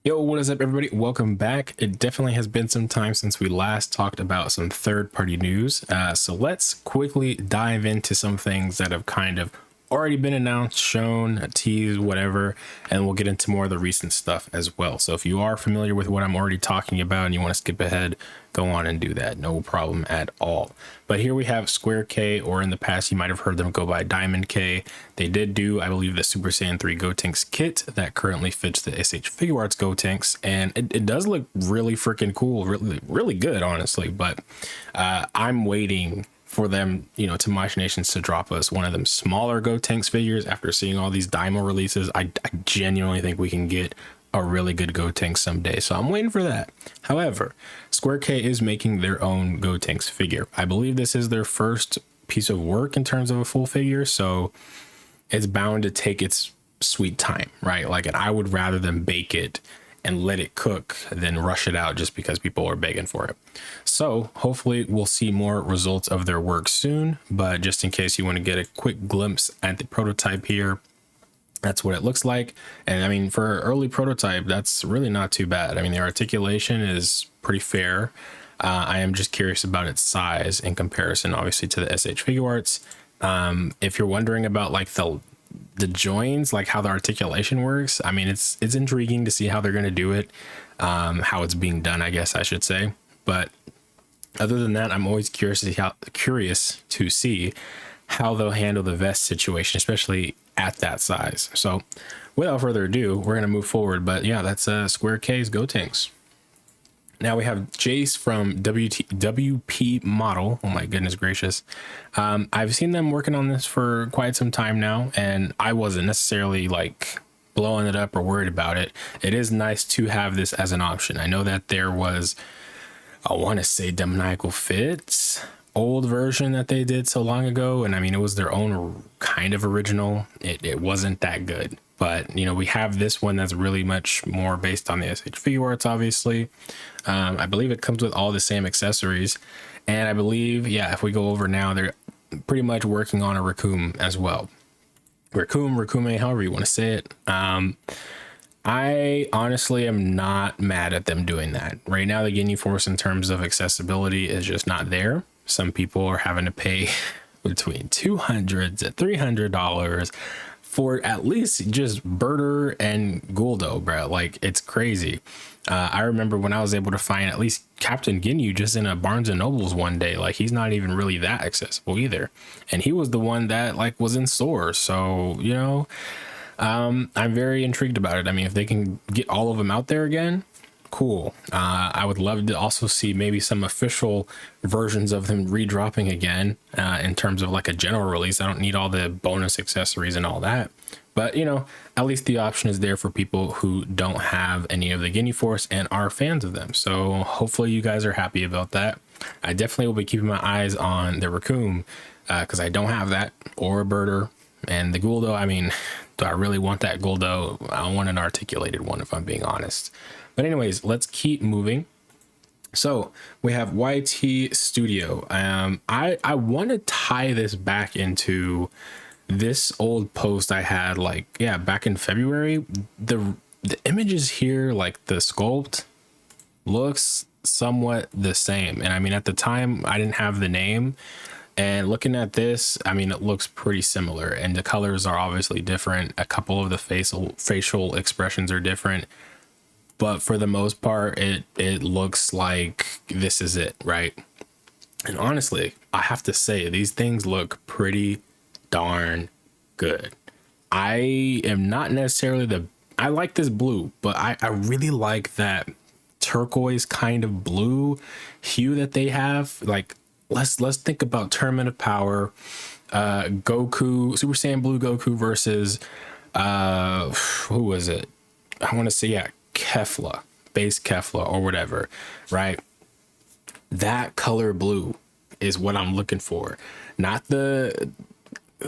Yo, what is up, everybody? Welcome back. It definitely has been some time since we last talked about some third-party news. So let's quickly dive into some things that have kind of already been announced, shown, teased, whatever, and we'll get into more of the recent stuff as well. So if you are familiar with what I'm already talking about and you want to skip ahead, go on and do that. No problem at all. But here we have Square K, or in the past you might have heard them go by Diamond K. They did do, I believe, the Super Saiyan 3 Gotenks kit that currently fits the shfiguarts Gotenks, and it does look really freaking cool, really good, honestly. But I'm waiting for them, to Machinations to drop us one of them smaller Gotenks figures. After seeing all these Daimo releases, I genuinely think we can get a really good Gotenks someday, so I'm waiting for that. However, Square K is making their own Gotenks figure. I believe this is their first piece of work in terms of a full figure, so it's bound to take its sweet time, right? Like, and I would rather them bake it and let it cook than rush it out just because people are begging for it. So hopefully we'll see more results of their work soon, but just in case you want to get a quick glimpse at the prototype here, that's what it looks like. And I mean, for an early prototype, that's really not too bad. I mean, the articulation is pretty fair. I am just curious about its size in comparison, obviously, to the Ssj4 Gogeta. If you're wondering about like the joins, like how the articulation works, I mean, it's intriguing to see how they're going to do it, how it's being done, I guess I should say. But other than that, I'm always curious to see how they'll handle the vest situation, especially at that size. So without further ado, we're going to move forward. But yeah, that's Square K's Gotenks. Now we have Jace from WP Model. Oh my goodness gracious. I've seen them working on this for quite some time now, and I wasn't necessarily like blowing it up or worried about it. It is nice to have this as an option. I know that there was, I want to say, Demoniacal Fits old version that they did so long ago, and I mean, it was their own kind of original. It wasn't that good. But, we have this one that's really much more based on the shfiguarts, obviously. I believe it comes with all the same accessories. And I believe, yeah, if we go over now, they're pretty much working on a Recum as well. Recume, however you want to say it. I honestly am not mad at them doing that. Right now, the Ginyu Force in terms of accessibility is just not there. Some people are having to pay between $200 to $300 for at least just Birder and Guldo, bro. Like, it's crazy. I remember when I was able to find at least Captain Ginyu just in a Barnes and Nobles one day. Like, he's not even really that accessible either, and he was the one that like was in stores. So I'm very intrigued about it. I mean, if they can get all of them out there again, cool. I would love to also see maybe some official versions of them redropping again, in terms of like a general release. I don't need all the bonus accessories and all that, but at least the option is there for people who don't have any of the Ginyu Force and are fans of them. So hopefully you guys are happy about that. I definitely will be keeping my eyes on the Recum, because I don't have that, or a Birder. And the Guldo, I mean, do I really want that Guldo? I want an articulated one, if I'm being honest. But anyways, let's keep moving. So we have YT Studio. I want to tie this back into this old post I had, back in February. The images here, like the sculpt, looks somewhat the same. And I mean, at the time I didn't have the name, and looking at this, I mean, it looks pretty similar, and the colors are obviously different. A couple of the facial expressions are different. But for the most part, it looks like this is it, right? And honestly, I have to say, these things look pretty darn good. I am not necessarily I like this blue, but I really like that turquoise kind of blue hue that they have. Like, let's think about Tournament of Power, Goku, Super Saiyan Blue Goku versus, who was it? I want to say, yeah, Kefla, base Kefla or whatever, right? That color blue is what I'm looking for, not the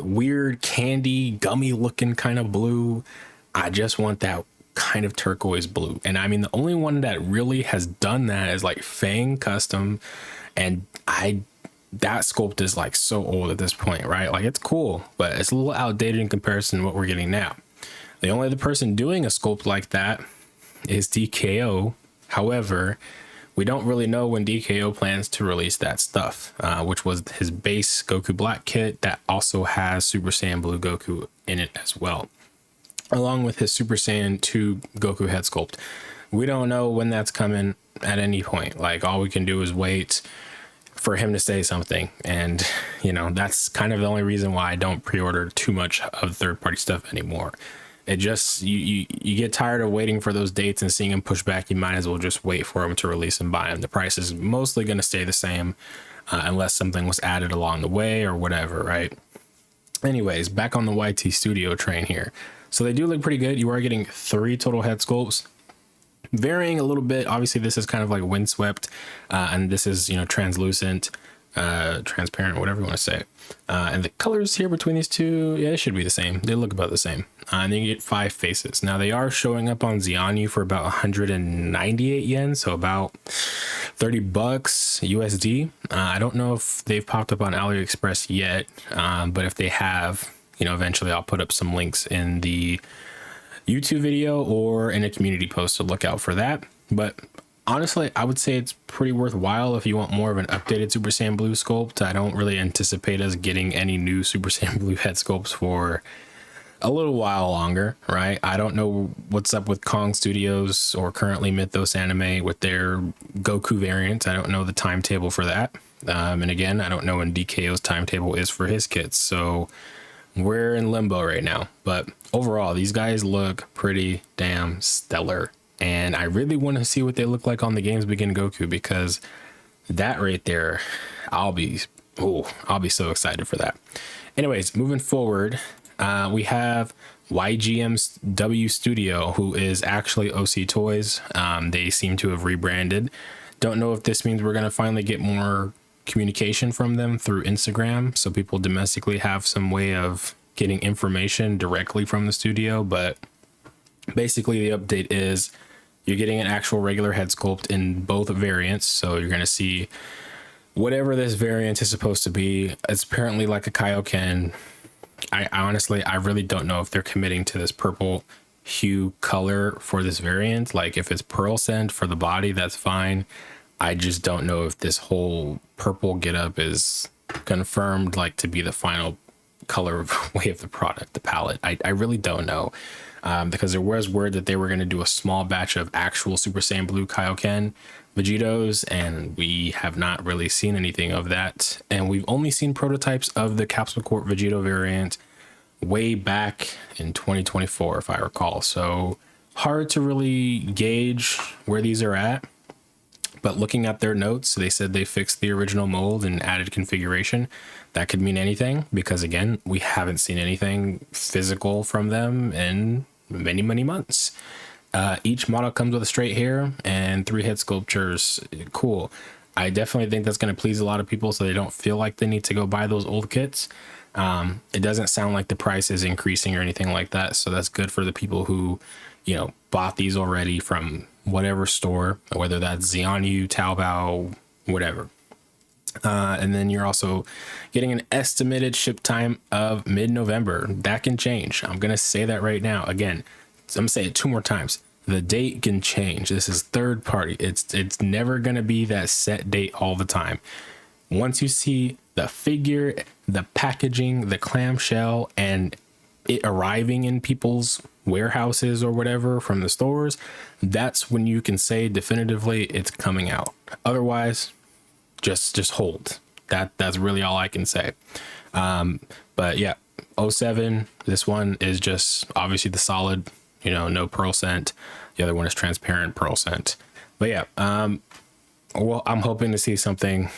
weird candy gummy looking kind of blue. I just want that kind of turquoise blue. And I mean, the only one that really has done that is like Fang Custom, and that sculpt is like so old at this point, right? Like, it's cool, but it's a little outdated in comparison to what we're getting now. The only other person doing a sculpt like that is DKO. However, we don't really know when DKO plans to release that stuff, which was his base Goku Black kit that also has Super Saiyan Blue Goku in it as well, along with his Super Saiyan 2 Goku head sculpt. We don't know when that's coming at any point. Like, all we can do is wait for him to say something. And, you know, that's kind of the only reason why I don't pre-order too much of third-party stuff anymore. It just, you get tired of waiting for those dates and seeing them push back. You might as well just wait for them to release and buy them. The price is mostly going to stay the same unless something was added along the way or whatever, right? Anyways, back on the YT Studio train here. So they do look pretty good. You are getting 3 total head sculpts, varying a little bit. Obviously, this is kind of like windswept, and this is, you know, translucent, transparent, whatever you want to say. And the colors here between these two, yeah, they should be the same. They look about the same. And then you get 5 faces. Now they are showing up on Xianu for about 198 yen, so about 30 bucks USD. I don't know if they've popped up on AliExpress yet, but if they have, you know, eventually I'll put up some links in the YouTube video or in a community post, to look out for that. But honestly, I would say it's pretty worthwhile if you want more of an updated Super Saiyan Blue sculpt. I don't really anticipate us getting any new Super Saiyan Blue head sculpts for a little while longer, right? I don't know what's up with Kong Studios or currently Mythos Anime with their Goku variants. I don't know the timetable for that. And again, I don't know when DKO's timetable is for his kits. So we're in limbo right now. But overall, these guys look pretty damn stellar. And I really want to see what they look like on the Games Begin Goku, because that right there, I'll be so excited for that. Anyways, moving forward, we have YGMW Studio, who is actually OC Toys. They seem to have rebranded. Don't know if this means we're going to finally get more communication from them through Instagram, so people domestically have some way of getting information directly from the studio. But basically the update is you're getting an actual regular head sculpt in both variants. So you're going to see whatever this variant is supposed to be. It's apparently like a Kaioken. I honestly, I really don't know if they're committing to this purple hue color for this variant. Like, if it's pearl scent for the body, that's fine. I just don't know if this whole purple getup is confirmed, like, to be the final color way of the product, the palette. I really don't know, because there was word that they were going to do a small batch of actual Super Saiyan Blue Kaioken Vegitos, and we have not really seen anything of that. And we've only seen prototypes of the Capsule Corp Vegito variant way back in 2024, if I recall. So hard to really gauge where these are at. But looking at their notes, they said they fixed the original mold and added configuration. That could mean anything, because again, we haven't seen anything physical from them in many, many months. Each model comes with a straight hair and 3 head sculptures. Cool. I definitely think that's going to please a lot of people, so they don't feel like they need to go buy those old kits. It doesn't sound like the price is increasing or anything like that, so that's good for the people who, you know, bought these already from whatever store, whether that's Xianu, Taobao, whatever. And then you're also getting an estimated ship time of mid-November. That can change. I'm going to say that right now. Again, I'm going to say it 2 more times. The date can change. This is third party. It's never going to be that set date all the time. Once you see the figure, the packaging, the clamshell, and it arriving in people's warehouses or whatever from the stores, that's when you can say definitively it's coming out. Otherwise, just hold. That's really all I can say. But yeah, 07, this one is just obviously the solid, you know, no pearl scent. The other one is transparent pearl scent. But yeah, well, I'm hoping to see something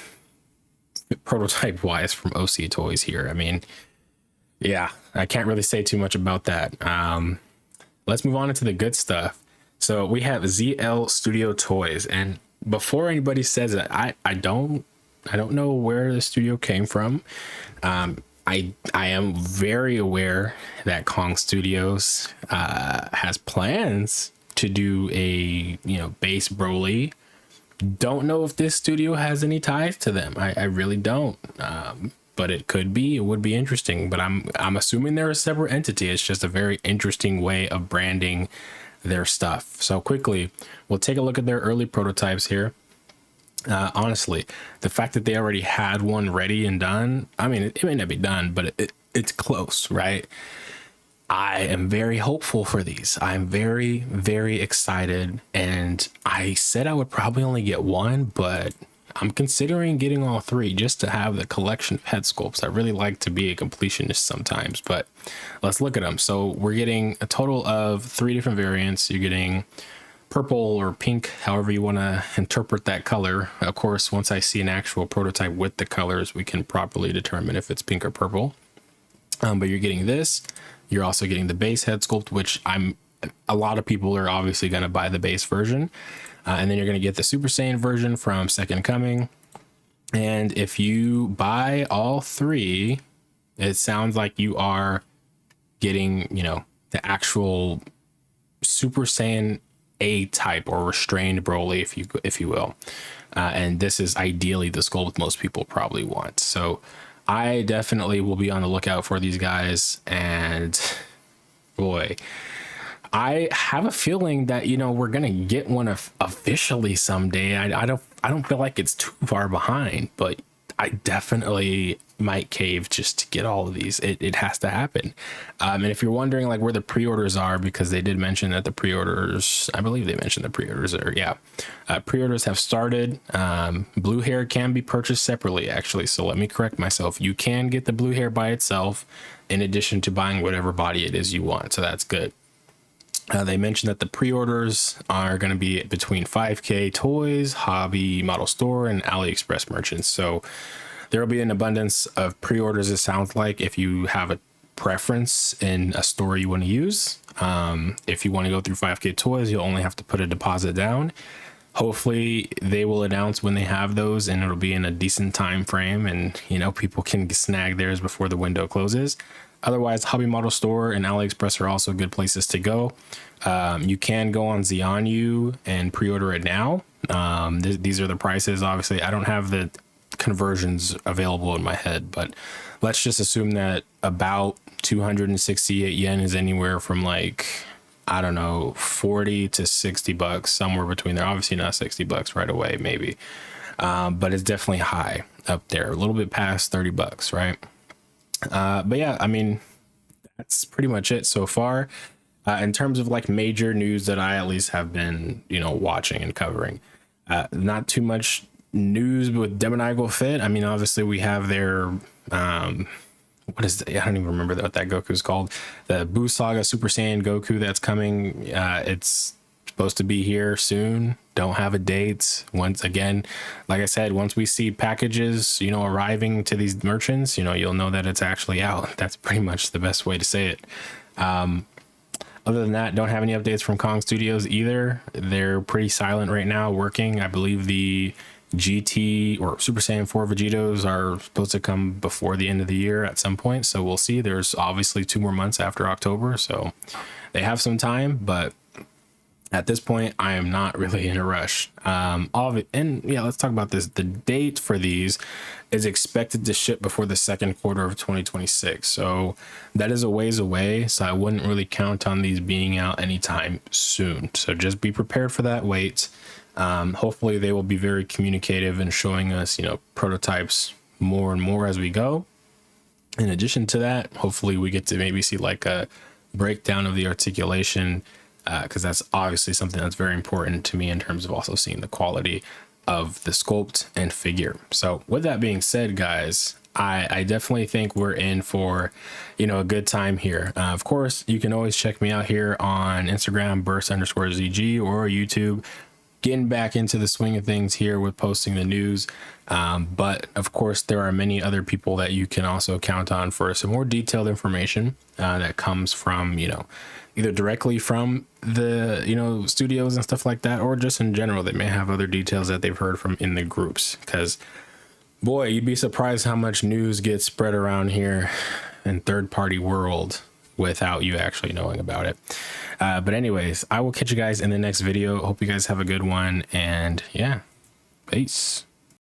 prototype wise from OC Toys here. I mean, yeah, I can't really say too much about that. Let's move on into the good stuff. So we have ZL Studio Toys, and before anybody says it, I don't know where the studio came from. I am very aware that Kong Studios has plans to do a, you know, base BROLY. Don't know if this studio has any ties to them. I really don't. But it could be. It would be interesting. But I'm assuming they're a separate entity. It's just a very interesting way of branding their stuff. So quickly, we'll take a look at their early prototypes here. Honestly, the fact that they already had one ready and done, I mean, it may not be done, but it's close, right? I am very hopeful for these. I'm very, very excited. And I said I would probably only get one, but I'm considering getting all three just to have the collection of head sculpts. I really like to be a completionist sometimes, but let's look at them. So we're getting a total of 3 different variants. You're getting purple or pink, however you want to interpret that color. Of course, once I see an actual prototype with the colors, we can properly determine if it's pink or purple. But you're getting this. You're also getting the base head sculpt, which a lot of people are obviously going to buy the base version. And then you're going to get the Super Saiyan version from Second Coming. And if you buy all 3, it sounds like you are getting, you know, the actual Super Saiyan A type or restrained Broly, if you will. And this is ideally the sculpt most people probably want. So I definitely will be on the lookout for these guys. And boy, I have a feeling that, you know, we're gonna get one officially someday. I don't feel like it's too far behind, but I definitely might cave just to get all of these. It has to happen. And if you're wondering like where the pre-orders are, because they did mention that the pre-orders, I believe they mentioned the pre-orders are, pre-orders have started. Blue hair can be purchased separately, actually. So let me correct myself. You can get the blue hair by itself in addition to buying whatever body it is you want. So that's good. They mentioned that the pre-orders are going to be between 5K Toys, Hobby Model Store, and AliExpress merchants. So there will be an abundance of pre-orders, it sounds like, if you have a preference in a store you want to use. If you want to go through 5K Toys, you'll only have to put a deposit down. Hopefully they will announce when they have those, and it'll be in a decent time frame, and you know, people can snag theirs before the window closes. Otherwise, Hobby Model Store and AliExpress are also good places to go. You can go on ZionU and pre-order it now. These are the prices. Obviously, I don't have the conversions available in my head, but let's just assume that about 268 yen is anywhere from like, I don't know, 40 to 60 bucks, somewhere between there. Obviously not 60 bucks right away, maybe. But it's definitely high up there, a little bit past 30 bucks, right? But yeah, I mean, that's pretty much it so far. In terms of like major news that I at least have been, you know, watching and covering, not too much news with Demonigal Fit. I mean, obviously we have their, what is the, I don't even remember what that Goku is called. The Buu Saga Super Saiyan Goku that's coming. It's supposed to be here soon. Don't have a date. Once again, like I said, once we see packages, you know, arriving to these merchants, you know, you'll know that it's actually out. That's pretty much the best way to say it. Other than that, don't have any updates from Kong Studios either. They're pretty silent right now, working. I believe the GT or Super Saiyan 4 Vegitos are supposed to come before the end of the year at some point. So we'll see. There's obviously 2 more months after October. So they have some time, but at this point, I am not really in a rush. And yeah, let's talk about this. The date for these is expected to ship before the second quarter of 2026. So that is a ways away. So I wouldn't really count on these being out anytime soon. So just be prepared for that wait. Hopefully they will be very communicative and showing us, you know, prototypes more and more as we go. In addition to that, hopefully we get to maybe see like a breakdown of the articulation, because that's obviously something that's very important to me in terms of also seeing the quality of the sculpt and figure. So with that being said, guys, I definitely think we're in for, you know, a good time here. Of course, you can always check me out here on Instagram, burst_zg, or YouTube. Getting back into the swing of things here with posting the news. But of course, there are many other people that you can also count on for some more detailed information that comes from, you know, either directly from the, you know, studios and stuff like that, or just in general, they may have other details that they've heard from in the groups. Because boy, you'd be surprised how much news gets spread around here in third-party world without you actually knowing about it. But anyways, I will catch you guys in the next video. Hope you guys have a good one, and yeah, peace.